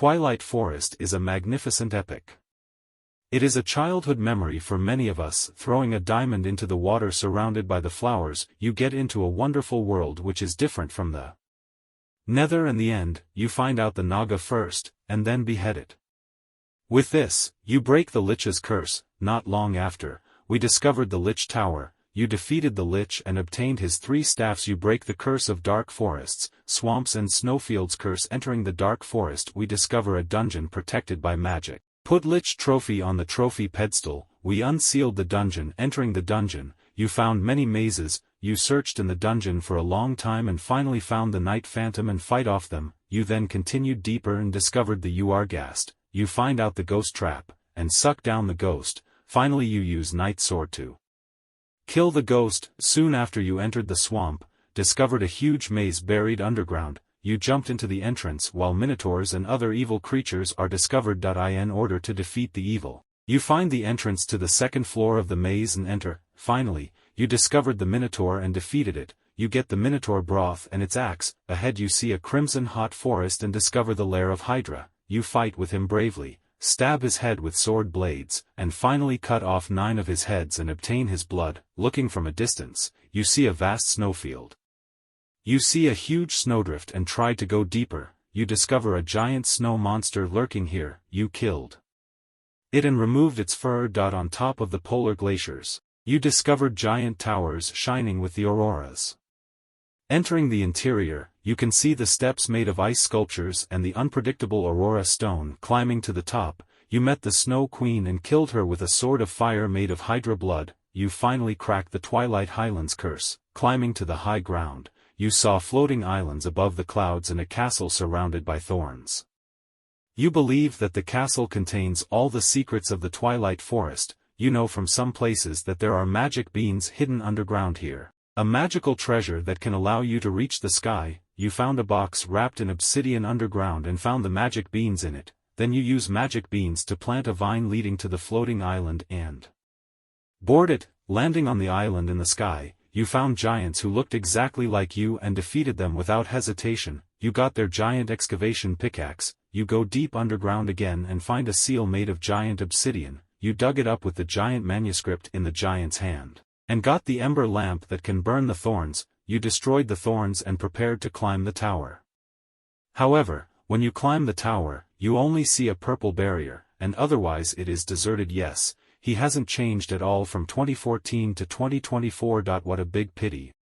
Twilight Forest is a magnificent epic. It is a childhood memory for many of us. Throwing a diamond into the water surrounded by the flowers, you get into a wonderful world which is different from the Nether. In the end, you find out the Naga first, and then behead it. With this, you break the Lich's curse. Not long after, we discovered the Lich Tower. You defeated the Lich and obtained his 3 staffs. You break the curse of dark forests, swamps and snowfields curse. Entering the dark forest, we discover a dungeon protected by magic. Put Lich trophy on the trophy pedestal. We unsealed the dungeon. Entering the dungeon, you found many mazes. You searched in the dungeon for a long time and finally found the Night Phantom and fight off them. You then continued deeper and discovered the Urghast. You find out the ghost trap, and suck down the ghost. Finally you use Night Sword to kill the ghost. Soon after you entered the swamp, discovered a huge maze buried underground. You jumped into the entrance while minotaurs and other evil creatures are discovered. In order to defeat the evil, you find the entrance to the 2nd floor of the maze and enter. Finally, you discovered the minotaur and defeated it. You get the minotaur broth and its axe. Ahead you see a crimson hot forest and discover the lair of Hydra. You fight with him bravely, stab his head with sword blades, and finally cut off 9 of his heads and obtain his blood. Looking from a distance, you see a vast snowfield. You see a huge snowdrift and try to go deeper. You discover a giant snow monster lurking here. You killed it and removed its fur. On top of the polar glaciers, you discovered giant towers shining with the auroras. Entering the interior, you can see the steps made of ice sculptures and the unpredictable aurora stone. Climbing to the top, you met the Snow Queen and killed her with a sword of fire made of Hydra blood. You finally cracked the Twilight Highlands curse. Climbing to the high ground, you saw floating islands above the clouds and a castle surrounded by thorns. You believe that the castle contains all the secrets of the Twilight Forest. You know from some places that there are magic beans hidden underground here. A magical treasure that can allow you to reach the sky. You found a box wrapped in obsidian underground and found the magic beans in it. Then you use magic beans to plant a vine leading to the floating island and board it. Landing on the island in the sky, you found giants who looked exactly like you and defeated them without hesitation. You got their giant excavation pickaxe. You go deep underground again and find a seal made of giant obsidian. You dug it up with the giant manuscript in the giant's hand, and got the ember lamp that can burn the thorns. You destroyed the thorns and prepared to climb the tower. However, when you climb the tower, you only see a purple barrier, and otherwise it is deserted. Yes, he hasn't changed at all from 2014 to 2024. What a big pity.